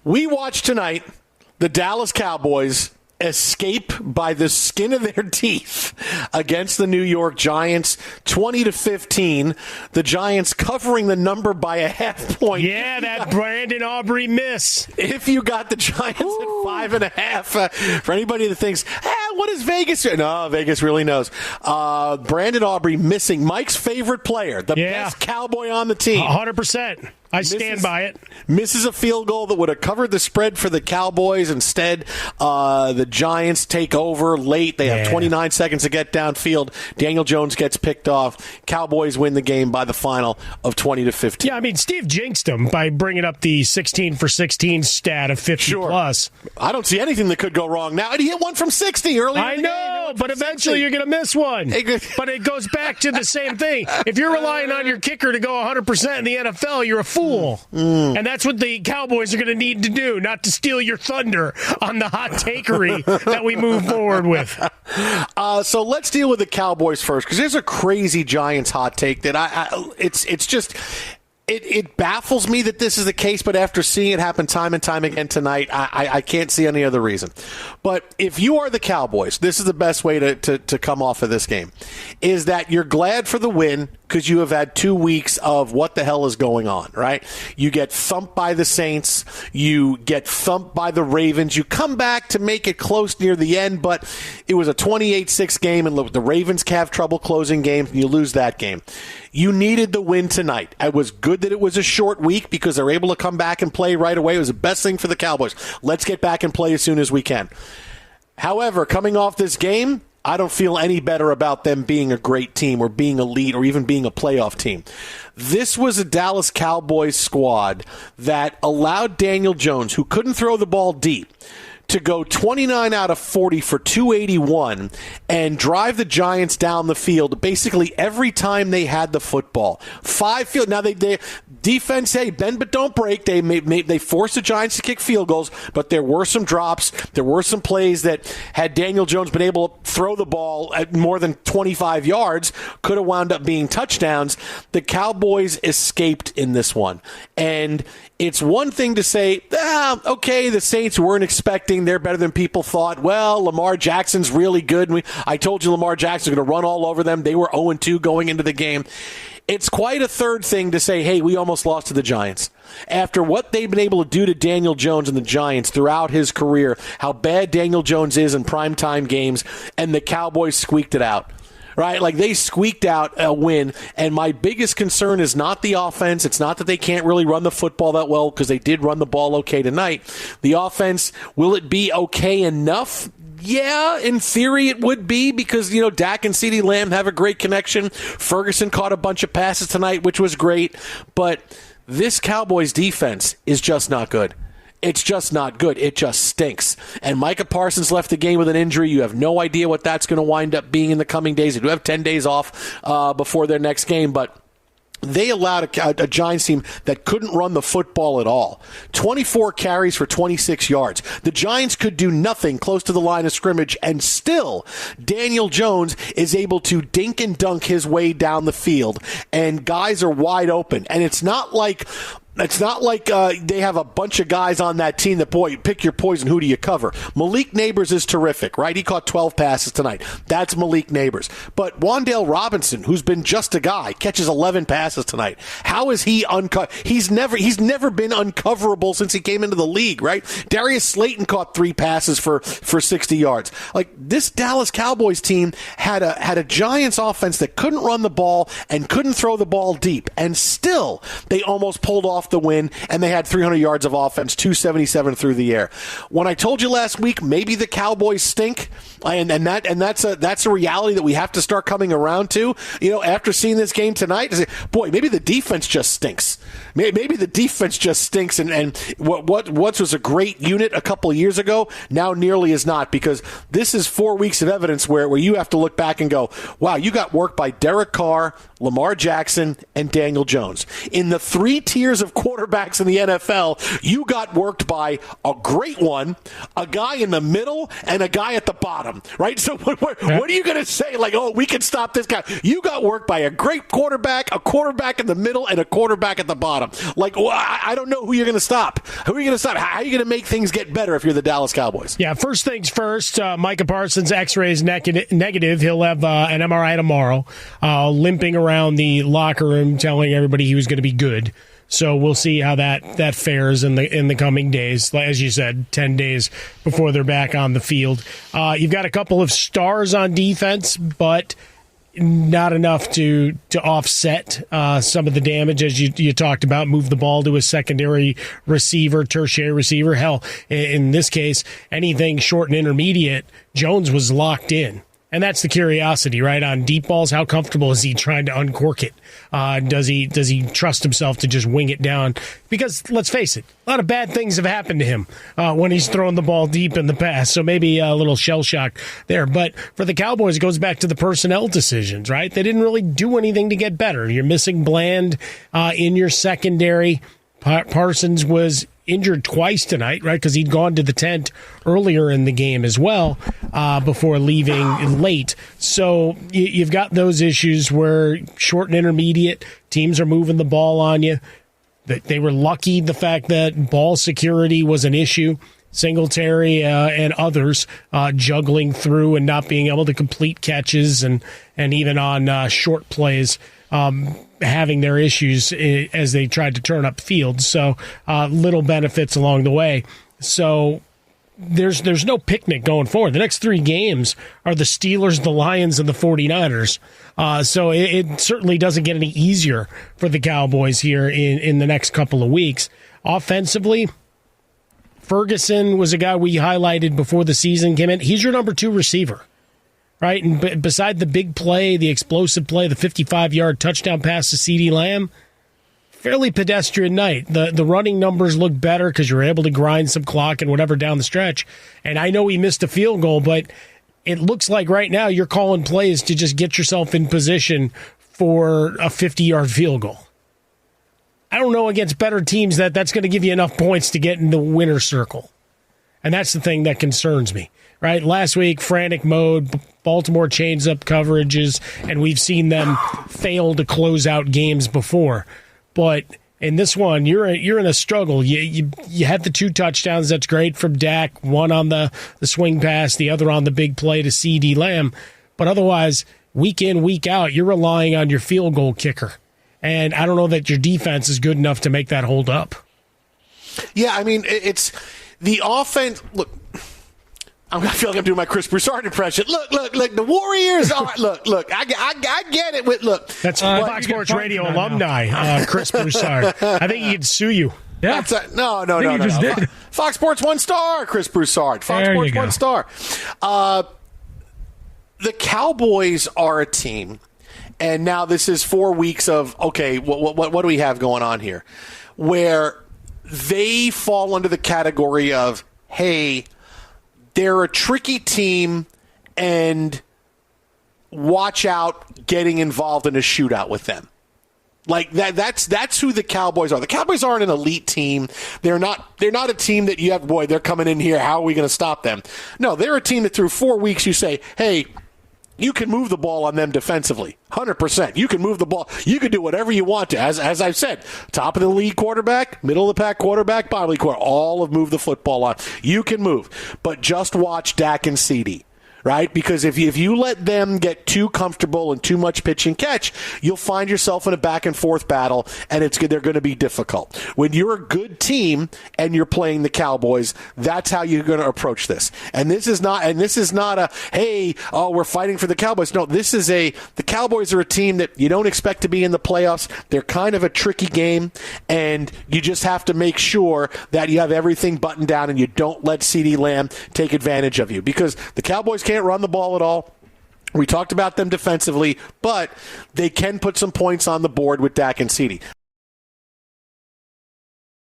We watched tonight the Dallas Cowboys escape by the skin of their teeth against the New York Giants, 20-15. The Giants covering the number by a half point. Yeah, that Brandon Aubrey miss. If you got the Giants at 5.5, for anybody that thinks, what is Vegas? No, Vegas really knows. Brandon Aubrey missing Mike's favorite player, the best Cowboy on the team. 100%. I stand by it. Misses a field goal that would have covered the spread for the Cowboys. Instead, the Giants take over late. They have 29 seconds to get downfield. Daniel Jones gets picked off. Cowboys win the game by the final of 20-15. Yeah, I mean, Steve jinxed him by bringing up the 16 for 16 stat of 50 plus. I don't see anything that could go wrong now. And he hit one from 60 earlier. I know, but eventually you're going to miss one. But it goes back to the same thing. If you're relying on your kicker to go 100% in the NFL, you're a fool. And that's what the Cowboys are going to need to do, not to steal your thunder on the hot takery that we move forward with. So let's deal with the Cowboys first, because there's a crazy Giants hot take that it's just... It baffles me that this is the case, but after seeing it happen time and time again tonight, I can't see any other reason. But if you are the Cowboys, this is the best way to come off of this game, is that you're glad for the win because you have had 2 weeks of what the hell is going on, right? You get thumped by the Saints. You get thumped by the Ravens. You come back to make it close near the end, but it was a 28-6 game, and the Ravens have trouble closing games, and you lose that game. You needed the win tonight. It was good that it was a short week because they're able to come back and play right away. It was the best thing for the Cowboys. Let's get back and play as soon as we can. However, coming off this game, I don't feel any better about them being a great team or being elite or even being a playoff team. This was a Dallas Cowboys squad that allowed Daniel Jones, who couldn't throw the ball deep, to go 29 out of 40 for 281 and drive the Giants down the field basically every time they had the football. 5 field. Now, they defense, hey, bend but don't break. They forced the Giants to kick field goals, but there were some drops. There were some plays that had Daniel Jones been able to throw the ball at more than 25 yards, could have wound up being touchdowns. The Cowboys escaped in this one. And it's one thing to say, okay, the Saints weren't expecting. They're better than people thought. Well, Lamar Jackson's really good. I told you Lamar Jackson's going to run all over them. They were 0-2 going into the game. It's quite a third thing to say, hey, we almost lost to the Giants. After what they've been able to do to Daniel Jones and the Giants throughout his career, how bad Daniel Jones is in primetime games, and the Cowboys squeaked it out. Right? Like, they squeaked out a win, and my biggest concern is not the offense. It's not that they can't really run the football that well, because they did run the ball okay tonight. The offense, will it be okay enough? Yeah, in theory it would be, because, Dak and CeeDee Lamb have a great connection. Ferguson caught a bunch of passes tonight, which was great. But this Cowboys defense is just not good. It's just not good. It just stinks. And Micah Parsons left the game with an injury. You have no idea what that's going to wind up being in the coming days. They do have 10 days off before their next game, but they allowed a Giants team that couldn't run the football at all. 24 carries for 26 yards. The Giants could do nothing close to the line of scrimmage, and still Daniel Jones is able to dink and dunk his way down the field, and guys are wide open. And it's not like they have a bunch of guys on that team that, boy, you pick your poison, who do you cover? Malik Neighbors is terrific, right? He caught 12 passes tonight. That's Malik Neighbors. But Wan'Dale Robinson, who's been just a guy, catches 11 passes tonight. How is he He's never been uncoverable since he came into the league, right? Darius Slayton caught 3 passes for 60 yards. Like, this Dallas Cowboys team had a Giants offense that couldn't run the ball and couldn't throw the ball deep, and still they almost pulled off the win, and they had 300 yards of offense, 277 through the air. When I told you last week, maybe the Cowboys stink, and that's a reality that we have to start coming around to. After seeing this game tonight, I say, boy, maybe the defense just stinks. Maybe the defense just stinks, and what was a great unit a couple of years ago now nearly is not, because this is 4 weeks of evidence where you have to look back and go, wow, you got work by Derek Carr, Lamar Jackson, and Daniel Jones. In the 3 tiers of defensive quarterbacks in the NFL, you got worked by a great one, a guy in the middle, and a guy at the bottom, right? So what are you going to say? Like, oh, we can stop this guy. You got worked by a great quarterback, a quarterback in the middle, and a quarterback at the bottom. Like, well, I don't know who you're going to stop. Who are you going to stop? How are you going to make things get better if you're the Dallas Cowboys? Yeah, first things first, Micah Parsons' x-ray is negative. He'll have an MRI tomorrow, limping around the locker room telling everybody he was going to be good. So we'll see how that fares in the coming days. As you said, 10 days before they're back on the field. You've got a couple of stars on defense, but not enough to offset some of the damage, as you talked about. Move the ball to a secondary receiver, tertiary receiver. Hell, in this case, anything short and intermediate, Jones was locked in. And that's the curiosity, right? On deep balls, how comfortable is he trying to uncork it? Does he trust himself to just wing it down? Because let's face it, a lot of bad things have happened to him when he's thrown the ball deep in the past. So maybe a little shell shock there. But for the Cowboys, it goes back to the personnel decisions, right? They didn't really do anything to get better. You're missing Bland in your secondary. Parsons was injured twice tonight, right? Because he'd gone to the tent earlier in the game as well before leaving late. So you've got those issues where short and intermediate teams are moving the ball on you. They were lucky the fact that ball security was an issue. Singletary and others juggling through and not being able to complete catches and even on short plays having their issues as they tried to turn up field. So little benefits along the way. So there's no picnic going forward. The next three games are the Steelers, the Lions, and the 49ers. So it certainly doesn't get any easier for the Cowboys here in the next couple of weeks. Offensively, Ferguson was a guy we highlighted before the season came in. He's your number 2 receiver, right? And beside the big play, the explosive play, the 55-yard touchdown pass to CeeDee Lamb, fairly pedestrian night. The running numbers look better because you're able to grind some clock and whatever down the stretch. And I know he missed a field goal, but it looks like right now you're calling plays to just get yourself in position for a 50-yard field goal. I don't know against better teams that's going to give you enough points to get in the winner's circle. And that's the thing that concerns me, right? Last week, frantic mode, Baltimore chains up coverages, and we've seen them fail to close out games before. But in this one, you're in a struggle. You had the 2 touchdowns. That's great from Dak, one on the swing pass, the other on the big play to CeeDee Lamb. But otherwise, week in, week out, you're relying on your field goal kicker. And I don't know that your defense is good enough to make that hold up. Yeah, I mean, it's the offense. Look, I feel like I'm doing my Chris Broussard impression. Look, the Warriors are. Look, I get it. Look, that's Fox Sports Radio alumni, Chris Broussard. I think he could sue you. Yeah. No. Did. Fox Sports 1 star, Chris Broussard. Fox Sports 1 star. The Cowboys are a team. And now this is 4 weeks of, okay, what do we have going on here? Where they fall under the category of, hey, they're a tricky team and watch out getting involved in a shootout with them. Like that's who the Cowboys are. The Cowboys aren't an elite team. They're not a team that you have, boy, they're coming in here. How are we going to stop them? No, they're a team that through 4 weeks you say, hey, you can move the ball on them defensively, 100%. You can move the ball. You can do whatever you want to. As I've said, top of the league quarterback, middle of the pack quarterback, bottom of the league quarterback, all have moved the football on. You can move, but just watch Dak and CeeDee. Right? Because if you let them get too comfortable and too much pitch and catch, you'll find yourself in a back and forth battle, and they're going to be difficult. When you're a good team and you're playing the Cowboys, that's how you're going to approach this. And this is not a hey, we're fighting for the Cowboys. No, the Cowboys are a team that you don't expect to be in the playoffs. They're kind of a tricky game, and you just have to make sure that you have everything buttoned down and you don't let CeeDee Lamb take advantage of you, because the Cowboys can't run the ball at all. We talked about them defensively, but they can put some points on the board with Dak and CeeDee.